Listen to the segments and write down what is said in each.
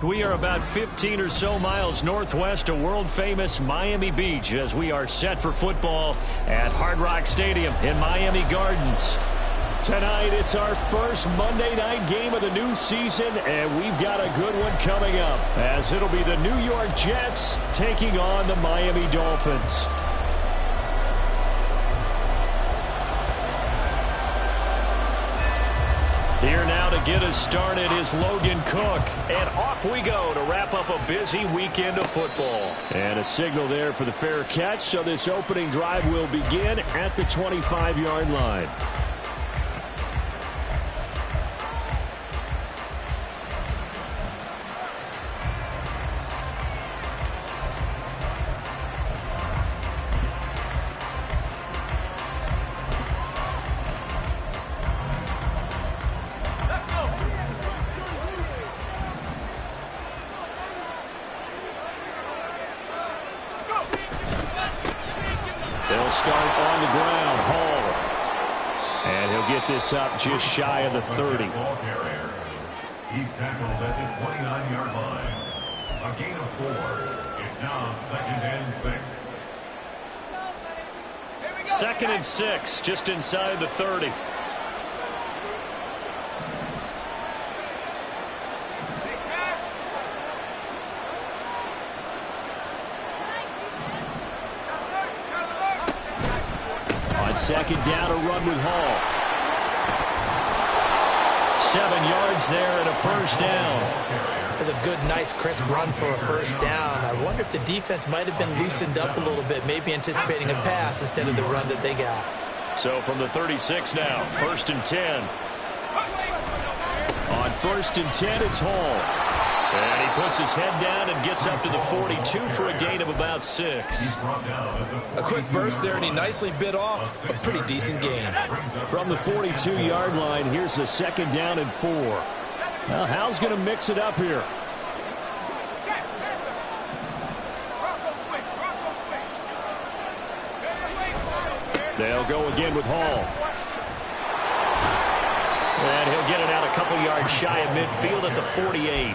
We are about 15 or so miles northwest of world-famous Miami Beach as we are set for football at Hard Rock Stadium in Miami Gardens. Tonight, it's our first Monday night game of the new season, and we've got a good one coming up as it'll be the New York Jets taking on the Miami Dolphins. Here now to get us started is Logan Cook. And off we go to wrap up a busy weekend of football. And a signal there for the fair catch, so this opening drive will begin at the 25-yard line. They'll start on the ground. Hall. And he'll get this up just shy of the 30. He's tackled at the 29-yard line. A gain of 4. It's now 2nd and 6. 2nd and 6, just inside the 30. Second down, a run with Hall. 7 yards there and a first down. That's a good, nice, crisp run for a first down. I wonder if the defense might have been loosened up a little bit, maybe anticipating a pass instead of the run that they got. So from the 36 now, 1st and 10. On 1st and 10, it's Hall. And he puts his head down and gets up to the 42 for a gain of about 6. A quick burst there, and he nicely bit off a pretty decent gain. From the 42-yard line, here's a 2nd down and 4. Well, Hal's going to mix it up here. They'll go again with Hall. And he'll get it out a couple yards shy of midfield at the 48.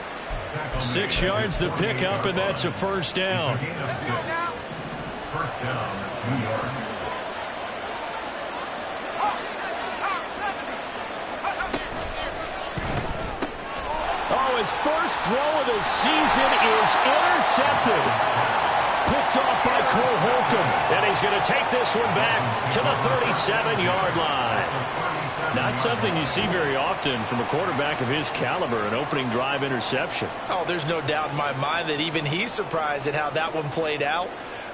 6 yards the pickup, and that's a first down. First down, New York. Oh, his first throw of the season is intercepted. Picked off by Cole Holcomb. And he's going to take this one back to the 37-yard line. Not something you see very often from a quarterback of his caliber, an opening drive interception. Oh, there's no doubt in my mind that even he's surprised at how that one played out.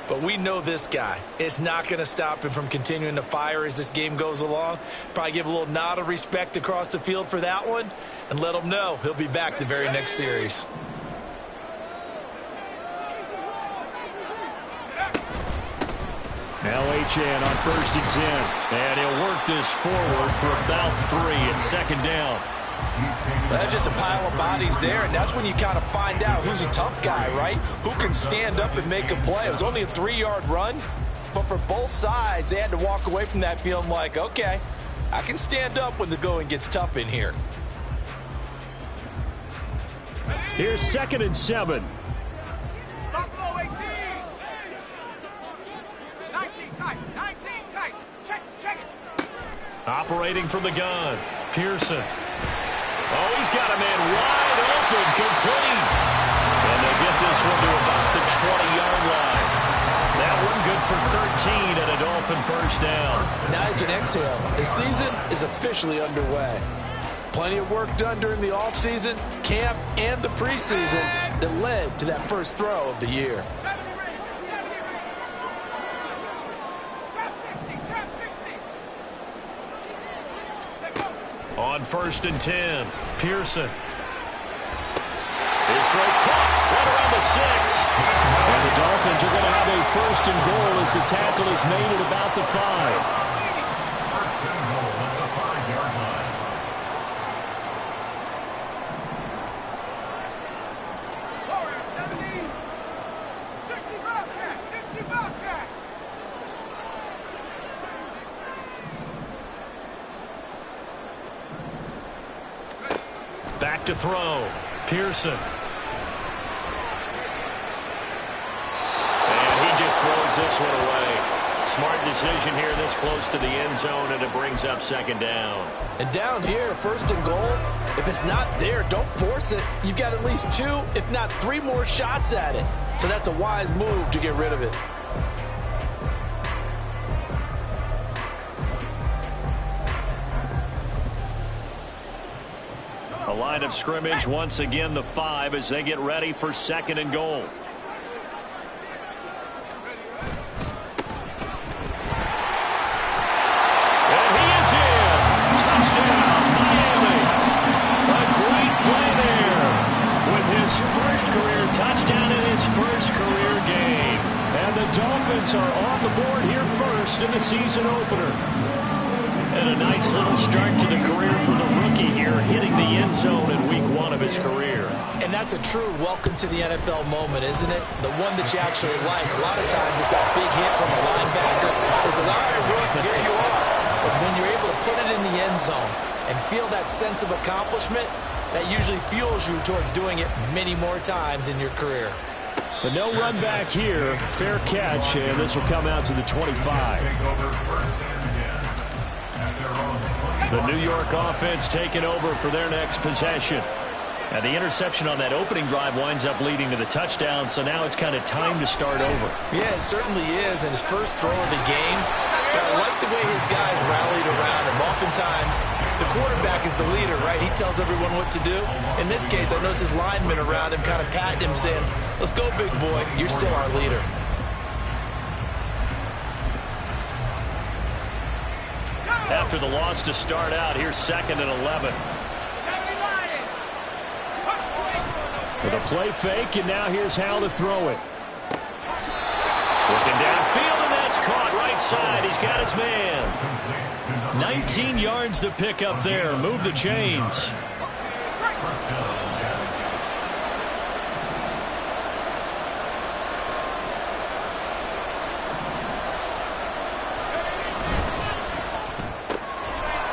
But we know this guy. It's not going to stop him from continuing to fire as this game goes along. Probably give a little nod of respect across the field for that one and let him know he'll be back the very next series. Now Achane on 1st and 10. And he'll work this forward for about 3 at 2nd down. That's just a pile of bodies there, and that's when you kind of find out who's a tough guy, right? Who can stand up and make a play. It was only a 3-yard run, but for both sides, they had to walk away from that feeling like, okay, I can stand up when the going gets tough in here. Here's 2nd and 7. Operating from the gun, Pearson. Oh, he's got a man wide open, complete. And they'll get this one to about the 20-yard line. That one good for 13 and a Dolphin first down. Now you can exhale. The season is officially underway. Plenty of work done during the offseason, camp, and the preseason that led to that first throw of the year. On 1st and 10, Pearson. His throw caught right around the 6. And the Dolphins are going to have a 1st and goal as the tackle is made at about the 5. First and goal at the 5-yard line. Back to throw. Pearson. throws this one away. Smart decision here this close to the end zone, and it brings up second down. And down here, first and goal, if it's not there, don't force it. You've got at least 2, if not 3 more shots at it. So that's a wise move to get rid of it. A line of scrimmage, once again the 5 as they get ready for second and goal. And he is in. Touchdown, Miami. A great play there with his first career touchdown in his first career game. And the Dolphins are on the board here first in the season opener. And a nice little start to the career for the rookie here, hitting the end zone in week 1 of his career. And that's a true welcome to the NFL moment, isn't it? The one that you actually like. A lot of times it's that big hit from a linebacker. It says, all right, Rook, here you are. But when you're able to put it in the end zone and feel that sense of accomplishment, that usually fuels you towards doing it many more times in your career. But no run back here. Fair catch, and this will come out to the 25. The New York offense taking over for their next possession. And the interception on that opening drive winds up leading to the touchdown, so now it's kind of time to start over. Yeah, it certainly is, and his first throw of the game. But I like the way his guys rallied around him. Oftentimes, the quarterback is the leader, right? He tells everyone what to do. In this case, I notice his linemen around him kind of patting him, saying, let's go, big boy. You're still our leader. After the loss to start out, here's second and 11. With a play fake, and now here's how to throw it. Looking downfield, and that's caught right side. He's got his man. 19 yards to pick up there. Move the chains.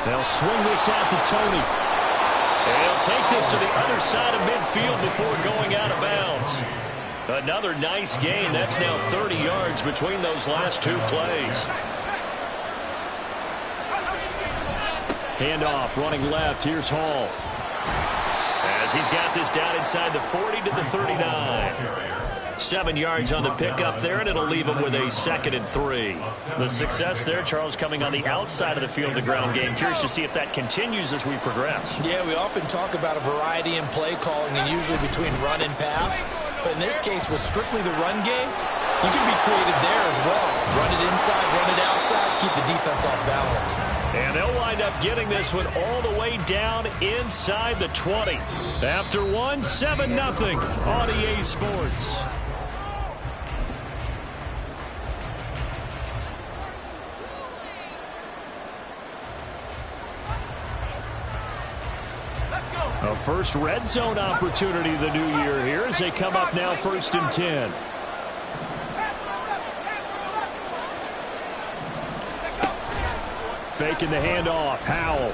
They'll swing this out to Tony. And he'll take this to the other side of midfield before going out of bounds. Another nice gain. That's now 30 yards between those last 2 plays. Handoff, running left. Here's Hall. As he's got this down inside the 40 to the 39. 7 yards on the pickup there, and it'll leave him with a 2nd and 3. The success there, Charles, coming on the outside of the field, the ground game. Curious to see if that continues as we progress. Yeah, we often talk about a variety in play calling, and usually between run and pass. But in this case, with strictly the run game, you can be creative there as well. Run it inside, run it outside, keep the defense off balance. And they'll wind up getting this one all the way down inside the 20. After one, 7-0 on EA Sports. A first red zone opportunity the new year here as they come up now 1st and 10. Faking the handoff. Howell.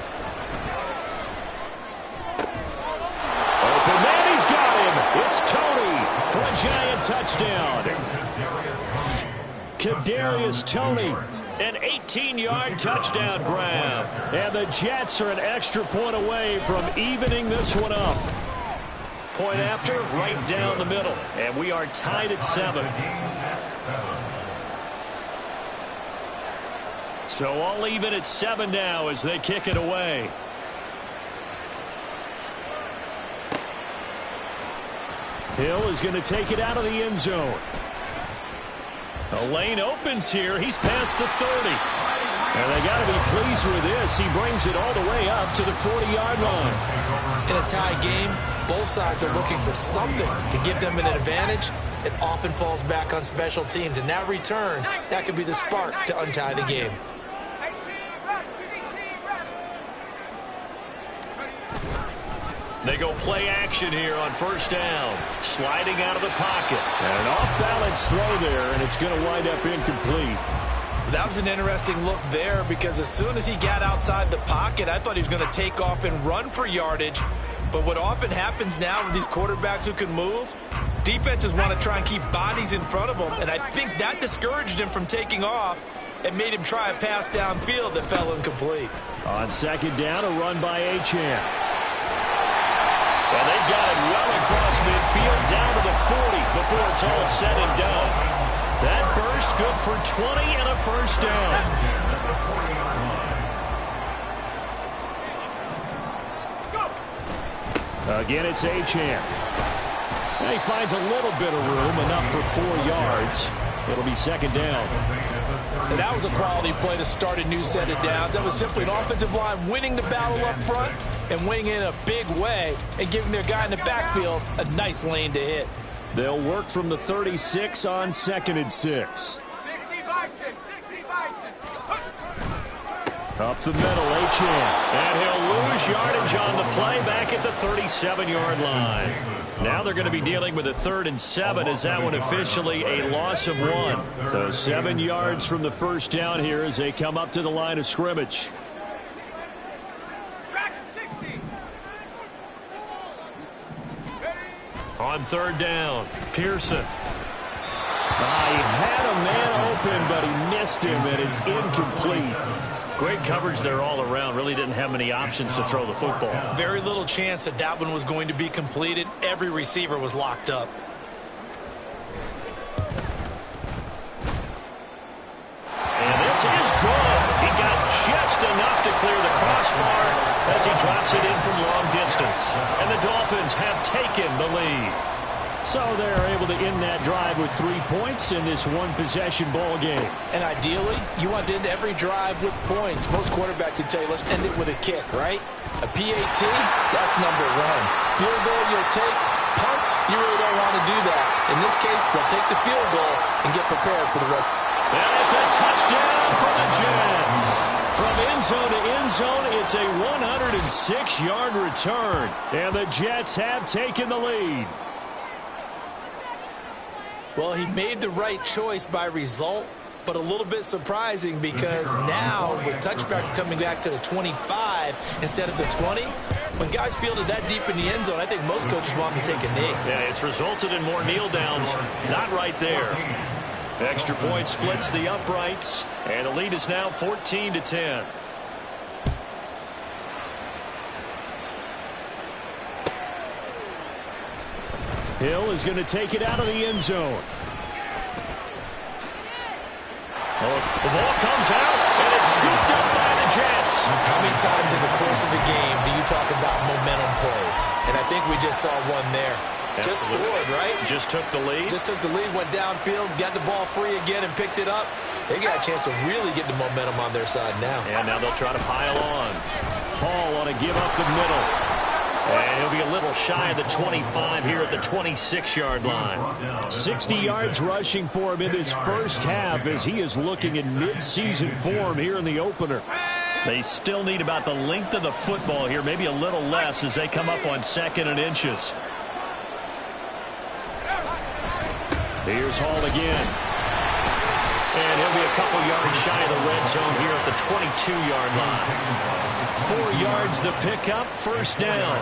Open man, he's got him. It's Tony for a giant touchdown. Kadarius Toney. An 18-yard touchdown grab. And the Jets are an extra point away from evening this one up. Point after, right down the middle. And we are tied at 7. So all even at 7 now as they kick it away. Hill is going to take it out of the end zone. The lane opens here. He's past the 30. And they got to be pleased with this. He brings it all the way up to the 40-yard line. In a tie game, both sides are looking for something to give them an advantage. It often falls back on special teams. And that return, that could be the spark to untie the game. They go play action here on 1st down. Sliding out of the pocket. And an off-balance throw there, and it's going to wind up incomplete. That was an interesting look there because as soon as he got outside the pocket, I thought he was going to take off and run for yardage. But what often happens now with these quarterbacks who can move, Defenses want to try and keep bodies in front of them, and I think that discouraged him from taking off and made him try a pass downfield that fell incomplete. On second down, a run by Achane. And they got it well across midfield down to the 40 before it's all said and done. That burst good for 20 and a first down. Again, it's Achane. And he finds a little bit of room, enough for 4 yards. It'll be second down. And that was a quality play to start a new set of downs. That was simply an offensive line winning the battle up front and winning in a big way and giving their guy in the backfield a nice lane to hit. They'll work from the 36 on 2nd and 6. Up the middle, Achane. And he'll lose yardage on the play back at the 37-yard line. Now they're going to be dealing with a 3rd and 7 as that one officially a loss of 1. So 7 yards from the first down here as they come up to the line of scrimmage. On 3rd down, Pearson. He had a man open, but he missed him, and it's incomplete. Great coverage there all around. Really didn't have many options to throw the football. Very little chance that that one was going to be completed. Every receiver was locked up. And this is good. He got just enough to clear the crossbar as he drops it in from long distance. And the Dolphins have taken the lead. So they're able to end that drive with 3 points in this one-possession ball game. And ideally, you want to end every drive with points. Most quarterbacks would tell you, let's end it with a kick, right? A PAT, that's number 1. Field goal, you'll take. Punts, you really don't want to do that. In this case, they'll take the field goal and get prepared for the rest. And it's a touchdown for the Jets. From end zone to end zone, it's a 106-yard return. And the Jets have taken the lead. Well, he made the right choice by result, but a little bit surprising because now with touchbacks coming back to the 25 instead of the 20, when guys fielded that deep in the end zone, I think most coaches want them to take a knee. Yeah, it's resulted in more kneel downs. Not right there. Extra point splits the uprights, and the lead is now 14-10. Hill is going to take it out of the end zone. The ball comes out, and it's scooped up by the Jets. How many times in the course of a game do you talk about momentum plays? And I think we just saw one there. Absolutely. Just scored, right? Just took the lead. Just took the lead, went downfield, got the ball free again, and picked it up. They got a chance to really get the momentum on their side now. And now they'll try to pile on. Hall want to give up the middle. And he'll be a little shy of the 25 here at the 26-yard line. 60 yards rushing for him in this first half as he is looking in mid-season form here in the opener. They still need about the length of the football here, maybe a little less as they come up on 2nd and inches. Here's Hall again. And he'll be a couple yards shy of the red zone here at the 22-yard line. 4 yards the pickup, first down.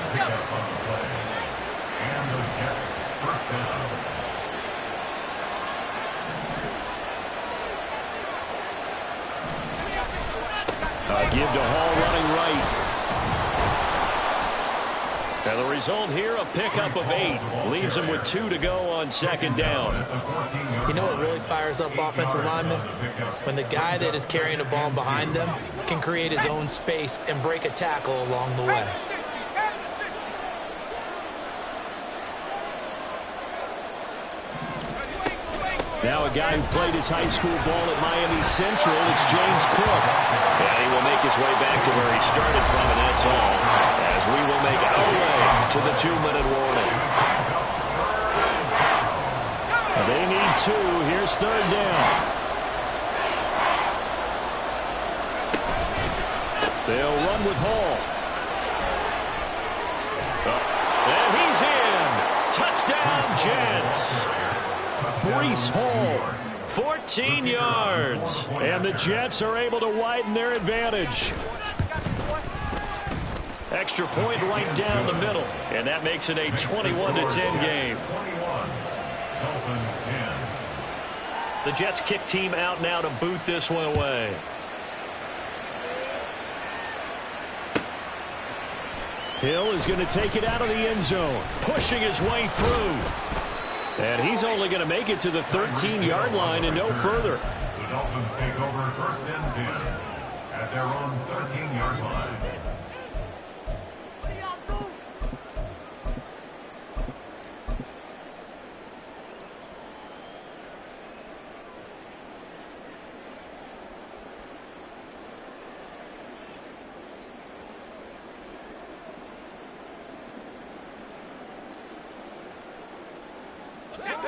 Give to Hall running right. And the result here, a pickup of 8. Leaves him with 2 to go on 2nd down. You know what really fires up offensive linemen? When the guy that is carrying the ball behind them can create his own space and break a tackle along the way. Now a guy who played his high school ball at Miami Central, it's James Cook. And he will make his way back to where he started from, and that's all. As we will make our way to the 2-minute warning. They need 2. Here's 3rd down. They'll run with Hall. And he's in. Touchdown, Jets. Breece Hall, 14 yards. And the Jets are able to widen their advantage. Extra point right down the middle. And that makes it a 21-10 game. Dolphins 10. The Jets kick team out now to boot this one away. Hill is going to take it out of the end zone, pushing his way through. And he's only going to make it to the 13-yard line and no further. The Dolphins take over first and 10 at their own 13-yard line.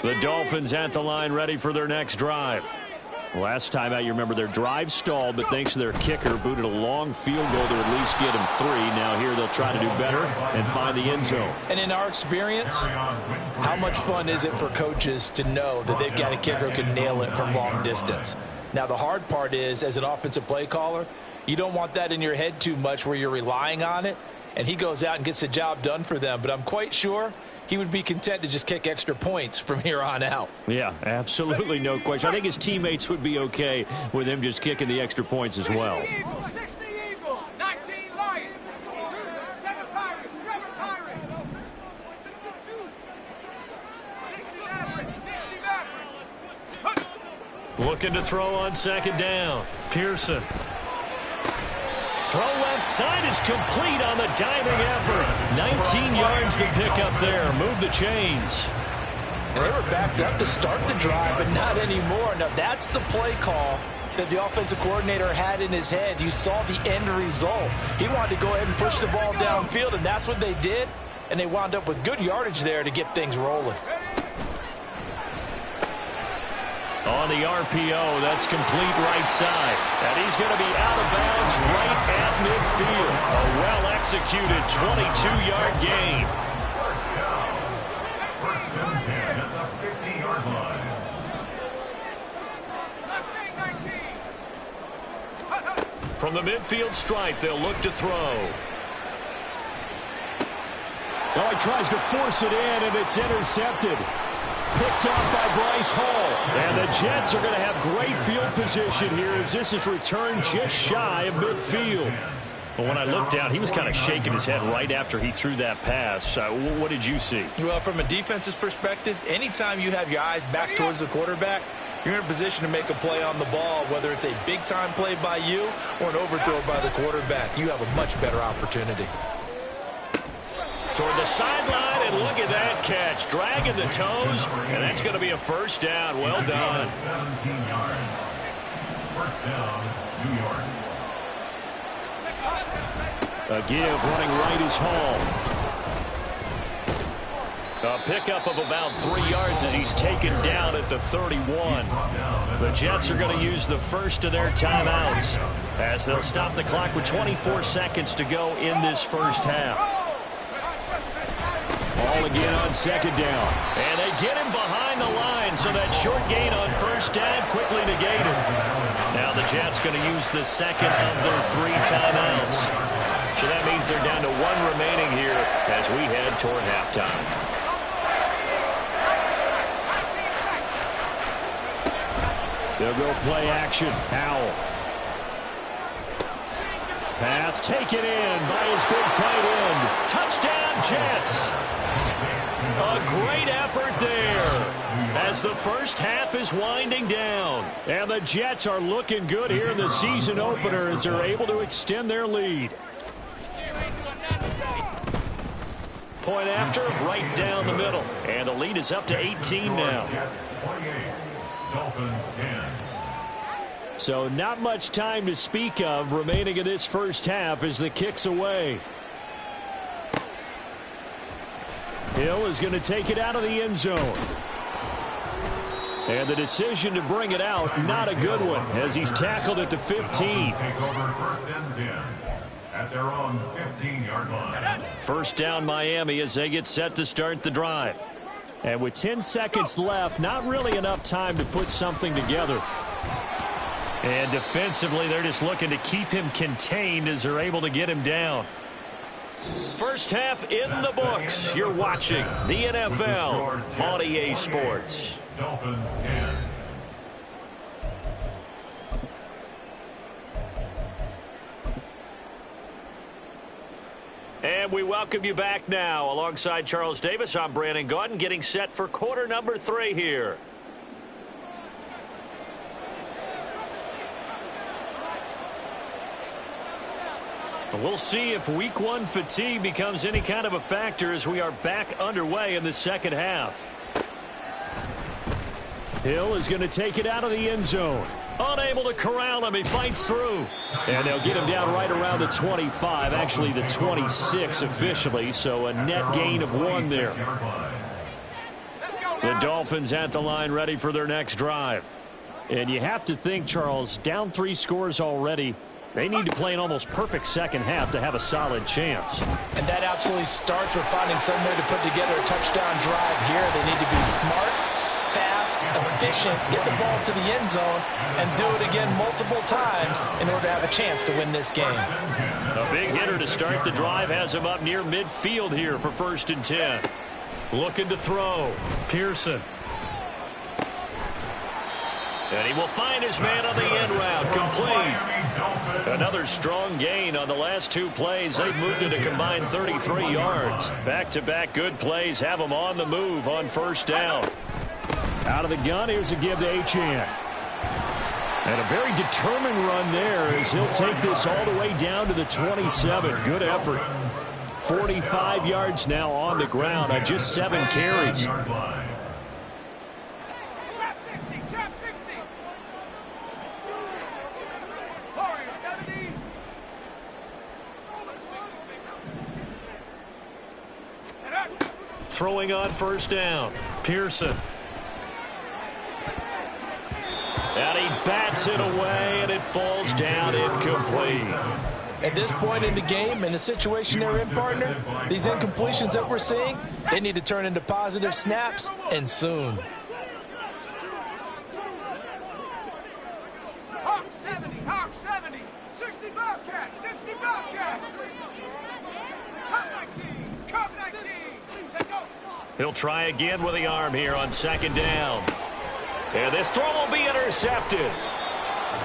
The Dolphins at the line, ready for their next drive. Last time out, you remember their drive stalled, but thanks to their kicker, booted a long field goal to at least get him 3. Now here they'll try to do better and find the end zone. And in our experience, how much fun is it for coaches to know that they've got a kicker who can nail it from long distance? Now, the hard part is, as an offensive play caller, you don't want that in your head too much where you're relying on it, and he goes out and gets the job done for them. But I'm quite sure he would be content to just kick extra points from here on out. Yeah, absolutely no question. I think his teammates would be okay with him just kicking the extra points as well. 60 Eagles, 19 Lions, 7 Pirates, 7 Pirates. 60 Mavericks, 60 Mavericks. Looking to throw on second down. Pearson. Throw left side is complete on the diving effort. 19 yards to pick up there. Move the chains. And they were backed up to start the drive, but not anymore. Now, that's the play call that the offensive coordinator had in his head. You saw the end result. He wanted to go ahead and push the ball downfield, and that's what they did. And they wound up with good yardage there to get things rolling. On the RPO, that's complete right side. And he's going to be out of bounds right at midfield. A well-executed 22-yard gain. First down. First and 10 at the 50-yard line. From the midfield stripe, they'll look to throw. Well, he tries to force it in, and it's intercepted. Picked off by Bryce Hall. And the Jets are going to have great field position here as this is returned just shy of midfield. Well, when I looked down, he was kind of shaking his head right after he threw that pass. What did you see? Well, from a defense's perspective, anytime you have your eyes back towards the quarterback, you're in a position to make a play on the ball, whether it's a big-time play by you or an overthrow by the quarterback. You have a much better opportunity. Toward the sideline, and look at that catch. Dragging the toes, and that's going to be a first down. Well done. 17 yards. First down, New York. A give running right is Hall. A pickup of about 3 yards as he's taken down at the 31. The Jets are going to use the first of their timeouts as they'll stop the clock with 24 seconds to go in this first half. Ball again on second down. And they get him behind the line, so that short gain on first down quickly negated. Now the Jets going to use the second of their 3 timeouts. So that means they're down to 1 remaining here as we head toward halftime. They'll go play action. Howell. Pass taken in by his big tight end. Touchdown, Jets. A great effort there as the first half is winding down. And the Jets are looking good here in the season opener as they're able to extend their lead. Point after, right down the middle. And the lead is up to 18 now. Jets 28, Dolphins 10. So not much time to speak of remaining in this first half as the kick's away. Hill is going to take it out of the end zone. And the decision to bring it out, not a good one, as he's tackled at the 15. Take over first and 10 at their own 15-yard line. First down Miami as they get set to start the drive. And with 10 seconds left, not really enough time to put something together. And defensively, they're just looking to keep him contained as they're able to get him down. First half in the books. You're watching the NFL on EA Sports. Dolphins 10. And we welcome you back now. Alongside Charles Davis, I'm Brandon Gaudin, getting set for quarter number 3 here. We'll see if week 1 fatigue becomes any kind of a factor as we are back underway in the second half. Hill is going to take it out of the end zone. Unable to corral him. He fights through. And they'll get him down right around the 25, actually the 26 officially, so a net gain of 1 there. The Dolphins at the line ready for their next drive. And you have to think, Charles, down 3 scores already. They need to play an almost perfect second half to have a solid chance. And that absolutely starts with finding some way to put together a touchdown drive here. They need to be smart, fast, efficient, get the ball to the end zone, and do it again multiple times in order to have a chance to win this game. A big hitter to start the drive has him up near midfield here for 1st and 10. Looking to throw. Pearson. And he will find his man on the end route. Complete. Another strong gain on the last 2 plays. They've moved it a combined 33 yards. Back-to-back good plays have them on the move on 1st down. Out of the gun, here's a give to Achane. And a very determined run there as he'll take this all the way down to the 27. Good effort. 45 yards now on the ground on just 7 carries. Throwing on 1st down. Pearson. And he bats it away, and it falls down incomplete. At this point in the game, in the situation they're in, partner, these incompletions that we're seeing, they need to turn into positive snaps, and soon. Hawk 70, Hawk 70, 60 Bobcat, 60 Bobcat. Cup 19, Cup 19. He'll try again with the arm here on 2nd down. And this throw will be intercepted.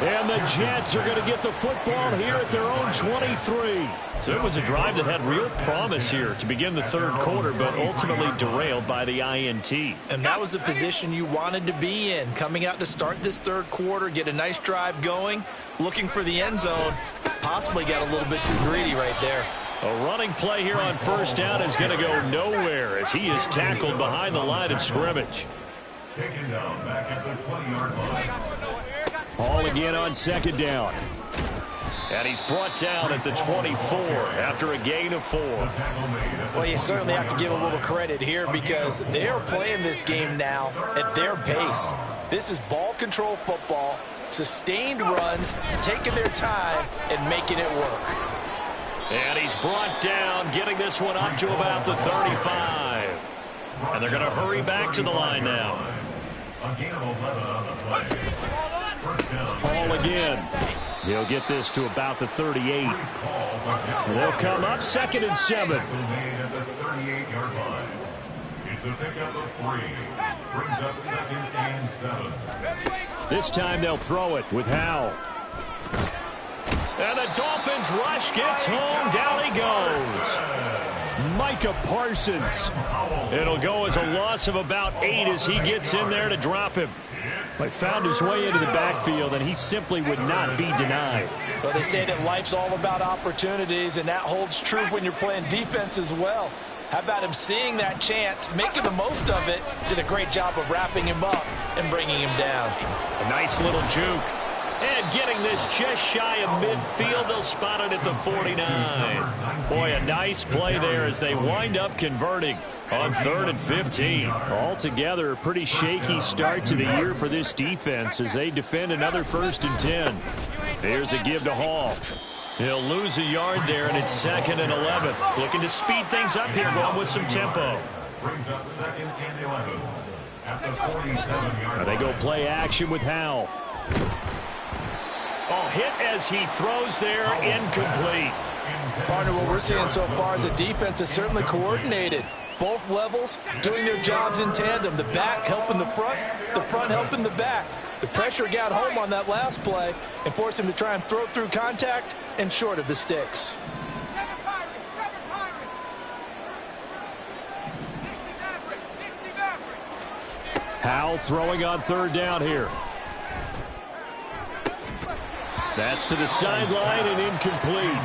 And the Jets are going to get the football here at their own 23. So it was a drive that had real promise here to begin the 3rd quarter, but ultimately derailed by the INT. And that was the position you wanted to be in, coming out to start this 3rd quarter, get a nice drive going, looking for the end zone, possibly got a little bit too greedy right there. A running play here on 1st down is going to go nowhere as he is tackled behind the line of scrimmage. Taken down back at the 20-yard line. Ball again on 2nd down. And he's brought down at the 24 after a gain of 4. Well, you certainly have to give a little credit here because they're playing this game now at their pace. This is ball control football, sustained runs, taking their time and making it work. And he's brought down, getting this one up to about the 35. And they're going to hurry back to the line now. Ball again. He'll get this to about the 38. They'll come up 2nd and 7. It's a pickup of 3. Brings up 2nd and 7. This time they'll throw it with Howell. And the Dolphins rush gets home. Down he goes. Micah Parsons. It'll go as a loss of about 8 as he gets in there to drop him. But found his way into the backfield, and he simply would not be denied. Well, they say that life's all about opportunities, and that holds true when you're playing defense as well. How about him seeing that chance, making the most of it, did a great job of wrapping him up and bringing him down. A nice little juke. And getting this just shy of midfield, they'll spot it at the 49. Boy, a nice play there as they wind up converting on 3rd and 15. Altogether, a pretty shaky start to the year for this defense as they defend another 1st and 10. Here's a give to Hall. He'll lose a yard there, and it's 2nd and 11. Looking to speed things up here, going with some tempo. Brings up 2nd and 11 at the 47-yard line. They go play action with Howell. Oh, hit as he throws there, incomplete. Partner, what we're seeing so far is the defense is certainly coordinated. Both levels doing their jobs in tandem. The back helping the front helping the back. The pressure got home on that last play and forced him to try and throw through contact and short of the sticks. 7 Pirates, 7 Pirates. 60 Mavericks, 60 Mavericks. Howell throwing on third down here. That's to the sideline and incomplete.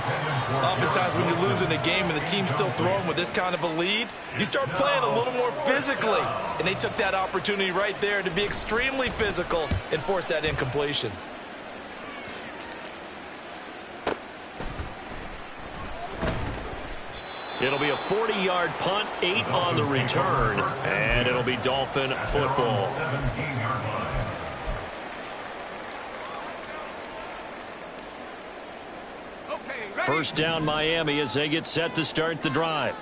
Oftentimes when you're losing a game and the team's still throwing with this kind of a lead, you start playing a little more physically. And they took that opportunity right there to be extremely physical and force that incompletion. It'll be a 40-yard punt, 8 on the return, and it'll be Dolphin football. 17-yard line. First down Miami as they get set to start the drive.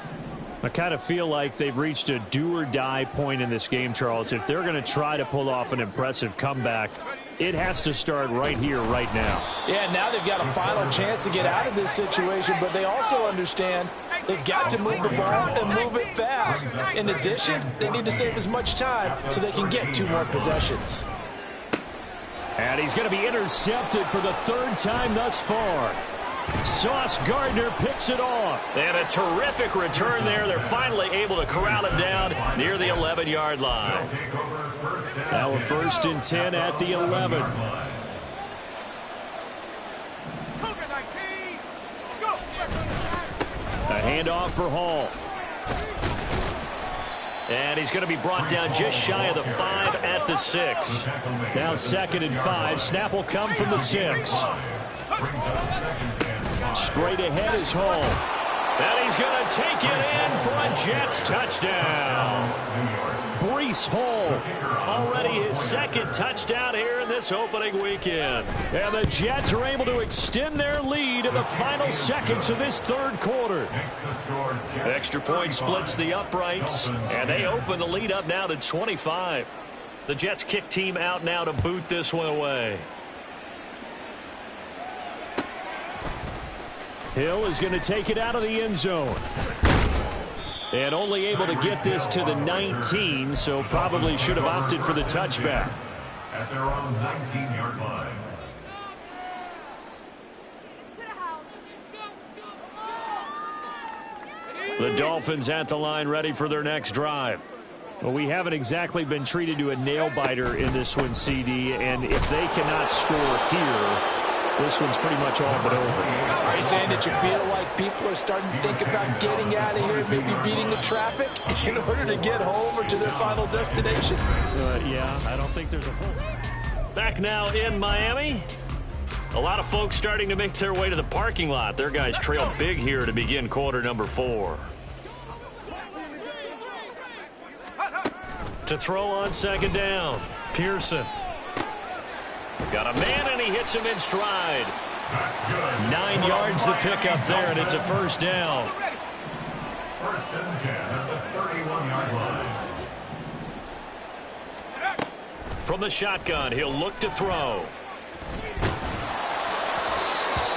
I kind of feel like they've reached a do-or-die point in this game, Charles. If they're going to try to pull off an impressive comeback, it has to start right here, right now. Yeah, now they've got a final chance to get out of this situation, but they also understand they've got to move the ball and move it fast. In addition, they need to save as much time so they can get 2 more possessions. And he's going to be intercepted for the 3rd time thus far. Sauce Gardner picks it off. And a terrific return there. They're finally able to corral him down near the 11-yard line. Now a 1st and 10 at the 11. A handoff for Hall. And he's going to be brought down just shy of the 5 at the 6. Now 2nd and 5. Snap will come from the 6. Straight ahead is Hall. And he's going to take it in for a Jets touchdown. Breece Hall, already his 2nd touchdown here in this opening weekend. And the Jets are able to extend their lead in the final seconds of this 3rd quarter. Extra point splits the uprights, and they open the lead up now to 25. The Jets kick team out now to boot this one away. Hill is going to take it out of the end zone. And only able to get this to the 19, so probably should have opted for the touchback. At their own 19-yard line. The Dolphins at the line ready for their next drive. Well, we haven't exactly been treated to a nail-biter in this one, CD, and if they cannot score here, this one's pretty much all but over. Are you saying that you feel like people are starting to think about getting out of here, maybe beating the traffic in order to get home or to their final destination? Yeah, I don't think there's a whole... Back now in Miami. A lot of folks starting to make their way to the parking lot. Their guys trail big here to begin quarter number 4. To throw on 2nd down. Pearson. Got a man, and he hits him in stride. That's good. 9 yards to pick up there, and it's a 1st down. 1st and 10 at the 31-yard line. From the shotgun, he'll look to throw.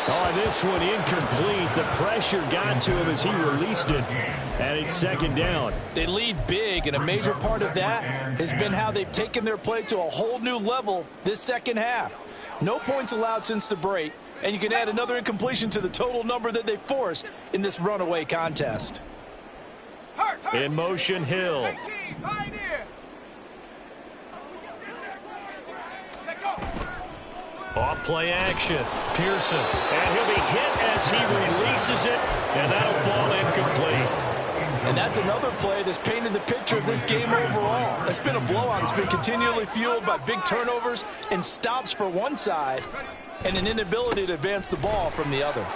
Oh, this one incomplete. The pressure got to him as he released it, and it's 2nd down. They lead big, and a major part of that has been how they've taken their play to a whole new level this 2nd half. No points allowed since the break, and you can add another incompletion to the total number that they forced in this runaway contest. In motion, Hill. Off play action. Pearson. And he'll be hit as he releases it, and that'll fall incomplete. And that's another play that's painted the picture of this game overall. It's been a blowout. It's been continually fueled by big turnovers and stops for one side and an inability to advance the ball from the other.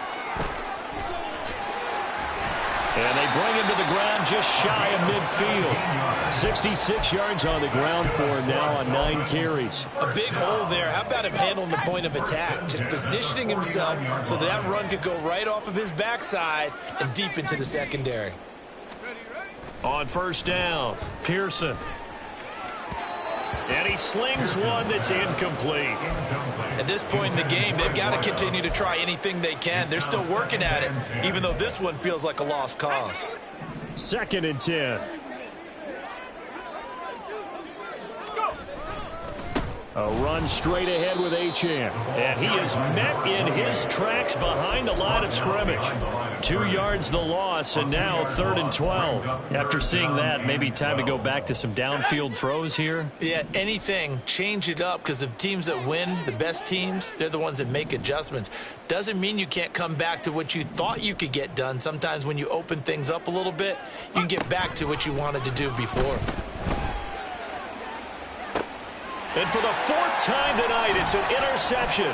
And they bring him to the ground just shy of midfield. 66 yards on the ground for him now on 9 carries. A big hole there. How about him handling the point of attack? Just positioning himself so that run could go right off of his backside and deep into the secondary. On 1st down, Pearson. And he slings one that's incomplete. At this point in the game, they've got to continue to try anything they can. They're still working at it, even though this one feels like a lost cause. 2nd and 10. A run straight ahead with Achane. And he is met in his tracks behind the line of scrimmage. 2 yards the loss, and now 3rd and 12. After seeing that, maybe time to go back to some downfield throws here. Yeah, anything, change it up, because the teams that win, the best teams, they're the ones that make adjustments. Doesn't mean you can't come back to what you thought you could get done. Sometimes when you open things up a little bit, you can get back to what you wanted to do before. And for the 4th time tonight, it's an interception.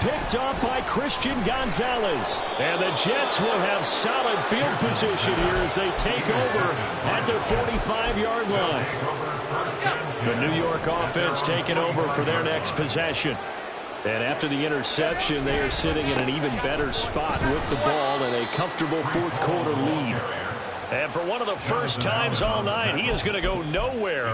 Picked up by Christian Gonzalez. And the Jets will have solid field position here as they take over at their 45-yard line. The New York offense taking over for their next possession. And after the interception, they are sitting in an even better spot with the ball and a comfortable 4th quarter lead. And for one of the first times all night, he is going to go nowhere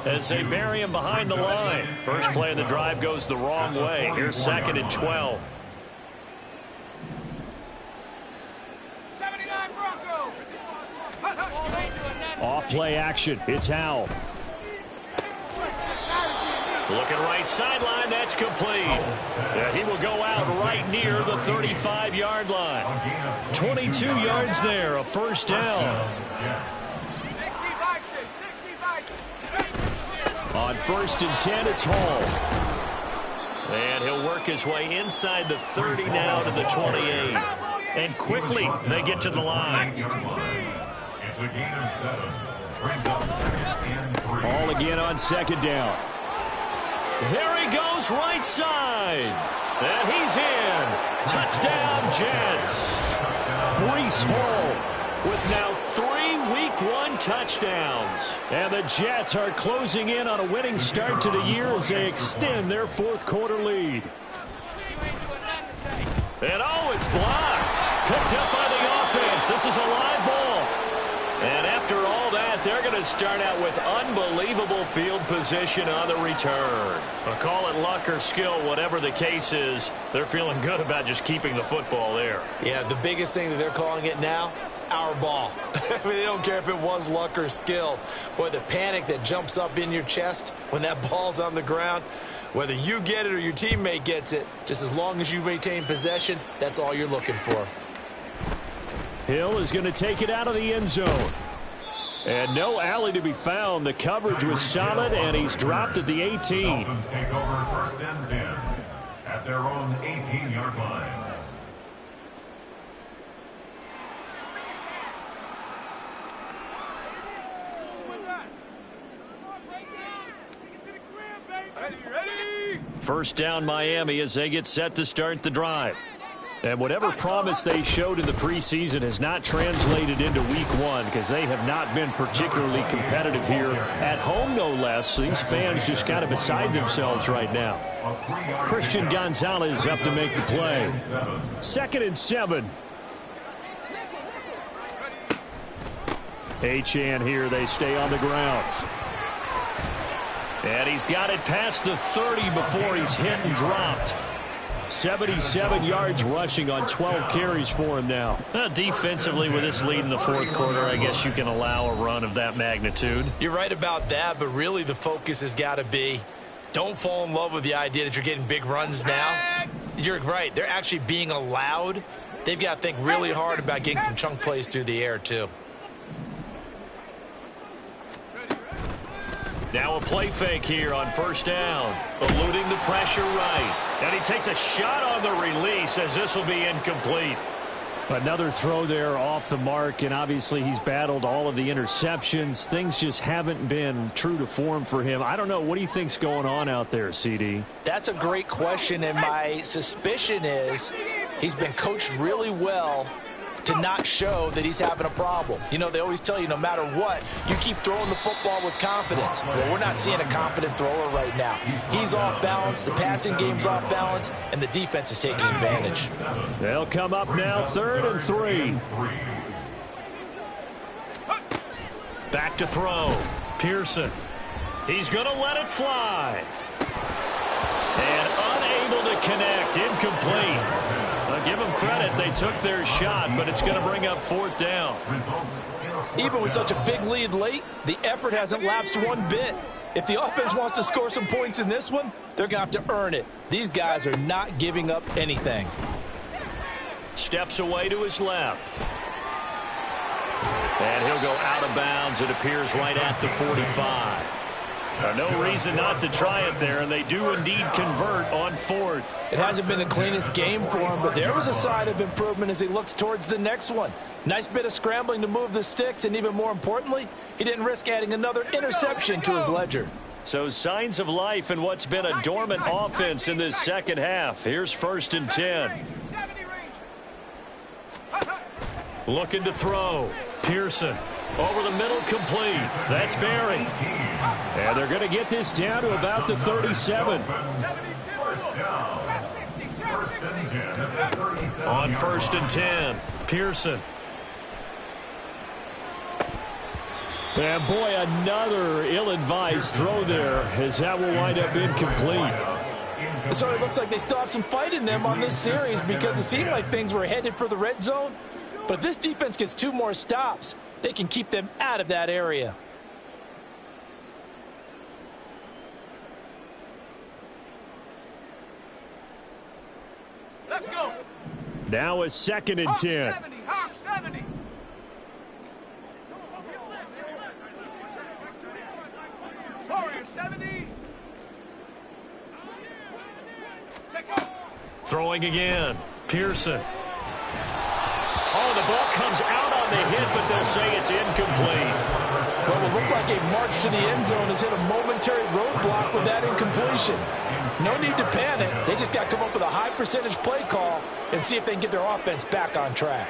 as they bury him behind the line. First play of the drive goes the wrong way. Here's 2nd and 12. 79 Broncos. Off play action. It's Howell. Looking right sideline. That's complete. He will go out right near the 35-yard line. 22 yards there. A first down. On 1st and 10, it's Hall. And he'll work his way inside the 30 now to the 28. And quickly, they get to the line. It's a gain of 7. Brings up 2nd and 3. All again on 2nd down. There he goes right side. And he's in. Touchdown, Jets. Breece Hall with now 3 Week 1 touchdowns. And the Jets are closing in on a winning start to the year as they extend their 4th quarter lead. And oh, it's blocked. Picked up by the offense. This is a live ball. And after all that, they're going to start out with unbelievable field position on the return. But call it luck or skill, whatever the case is, they're feeling good about just keeping the football there. Yeah, the biggest thing that they're calling it now, our ball. I mean, they don't care if it was luck or skill. Boy, the panic that jumps up in your chest when that ball's on the ground, whether you get it or your teammate gets it, just as long as you maintain possession, that's all you're looking for. Hill is going to take it out of the end zone. And no alley to be found. The coverage was solid, and he's dropped at the 18. Dolphins take over 1st and 10 at their own 18-yard line. Ready? 1st down Miami as they get set to start the drive. And whatever promise they showed in the preseason has not translated into Week 1 because they have not been particularly competitive here at home, no less. These fans just kind of beside themselves right now. Christian Gonzalez up to make the play. 2nd and 7. Achane here. They stay on the ground. And he's got it past the 30 before he's hit and dropped. 77 yards rushing on 12 carries for him now. Defensively, with this lead in the 4th quarter, I guess you can allow a run of that magnitude. You're right about that, but really the focus has got to be don't fall in love with the idea that you're getting big runs now. You're right. They're actually being allowed. They've got to think really hard about getting some chunk plays through the air, too. Now a play fake here on 1st down. Eluding the pressure right. And he takes a shot on the release as this will be incomplete. Another throw there off the mark, and obviously he's battled all of the interceptions. Things just haven't been true to form for him. I don't know. What do you think's going on out there, CD? That's a great question, and my suspicion is he's been coached really well to not show that he's having a problem. You know, they always tell you no matter what, you keep throwing the football with confidence. Well, we're not seeing a confident thrower right now. He's off balance, the passing game's off balance, and the defense is taking advantage. They'll come up now 3rd and 3. Back to throw. Pearson. He's going to let it fly. And unable to connect. Incomplete. I'll give them credit. They took their shot, but it's going to bring up 4th down. Even with such a big lead late, the effort hasn't lapsed one bit. If the offense wants to score some points in this one, they're going to have to earn it. These guys are not giving up anything. Steps away to his left. And he'll go out of bounds. It appears right at the 45. No reason not to try it there, and they do indeed convert on 4th. It hasn't been the cleanest game for him, but there was a sign of improvement as he looks towards the next one. Nice bit of scrambling to move the sticks, and even more importantly, he didn't risk adding another interception to his ledger. So signs of life in what's been a dormant offense in this second half. Here's 1st and 10. Looking to throw. Pearson. Over the middle, complete. That's Barry. And they're going to get this down to about the 37. On 1st and 10, Pearson. And boy, another ill-advised throw there, as that will wind up incomplete. So it looks like they still have some fight in them on this series, because it seemed like things were headed for the red zone. But if this defense gets 2 more stops, they can keep them out of that area. Let's go. Now a 2nd and 10. 70, Hawk 70. Warrior 70. Check out. Throwing again. Pearson. Oh, the ball comes out on the hit, but they'll say it's incomplete. What will look like a march to the end zone has hit a momentary roadblock with that incompletion. No need to panic. They just got to come up with a high percentage play call and see if they can get their offense back on track.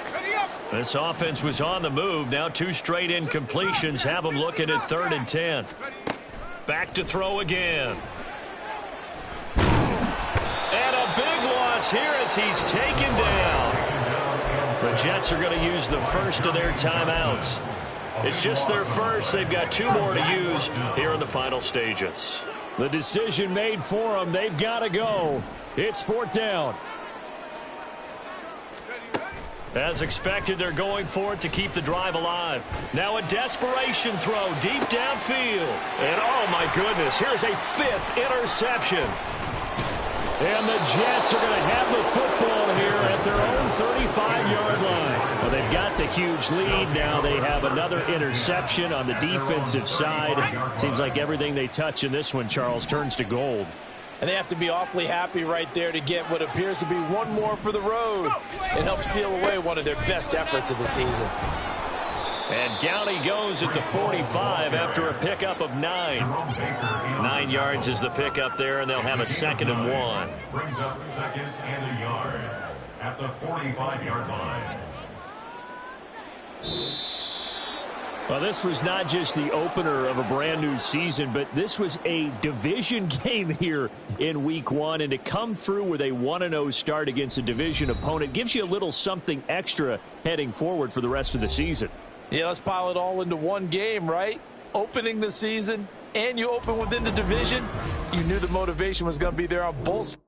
This offense was on the move. Now 2 straight incompletions have them looking at 3rd and 10. Back to throw again. And a big loss here as he's taken down. The Jets are going to use the first of their timeouts. It's just their first. They've got 2 more to use here in the final stages. The decision made for them. They've got to go. It's 4th down. As expected, they're going for it to keep the drive alive. Now a desperation throw deep downfield. And oh my goodness, here's a 5th interception. And the Jets are going to have the football here at their own 35-yard line. Well, they've got the huge lead. Now they have another interception on the defensive side. Seems like everything they touch in this one, Charles, turns to gold. And they have to be awfully happy right there to get what appears to be 1 more for the road. It helps seal away one of their best efforts of the season. And down he goes at the 45 after a pickup of 9. 9 yards is the pickup there, and they'll have a 2nd and 1. Brings up 2nd and a yard at the 45-yard line. Well, this was not just the opener of a brand new season, but this was a division game here in week 1. And to come through with a 1-0 start against a division opponent gives you a little something extra heading forward for the rest of the season. Yeah, let's pile it all into one game, right? Opening the season, and you open within the division. You knew the motivation was going to be there on both sides.